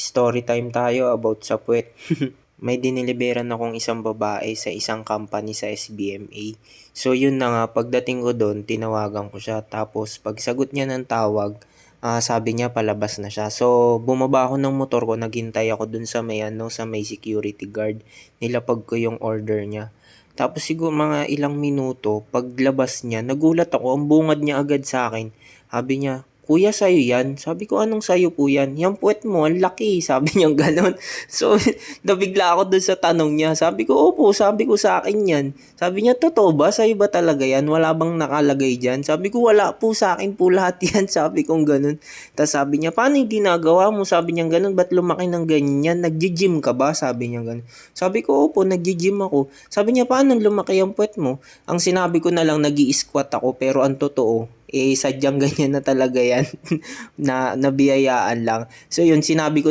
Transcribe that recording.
Story time tayo about sa puwet. May diniliberan akong isang babae sa isang company sa SBMA. So yun na nga, pagdating ko doon, tinawagan ko siya. Tapos pagsagot niya ng tawag, sabi niya palabas na siya. So bumaba ako ng motor ko, naghintay ako dun sa may sa may security guard. Nilapag ko yung order niya. Tapos siguro mga ilang minuto, paglabas niya, nagulat ako, ang bungad niya agad sa akin. Sabi niya, "Kuya, sa'yo yan?" Sabi ko, "Anong sa'yo po yan?" "Yung puwet mo, ang laki." Sabi niya gano'n. So, nabigla ako dun sa tanong niya. Sabi ko, "Opo, sabi ko sa akin yan." Sabi niya, "Totoo ba? Sa'yo ba talaga yan? Wala bang nakalagay dyan?" Sabi ko, "Wala po, sa akin po lahat yan." Sabi kong gano'n. Tapos sabi niya, "Paano yung ginagawa mo?" Sabi niya gano'n, "Ba't lumaki ng ganyan? Nagji-gym ka ba?" Sabi niya gano'n. Sabi ko, "Opo, nagji-gym ako." Sabi niya, "Paano lumaki ang puwet mo?" Ang sinabi ko na lang, nag-i-squat ako, pero ang totoo, sadyang ganyan na talaga yan. Na nabiyayaan lang. So yun, sinabi ko na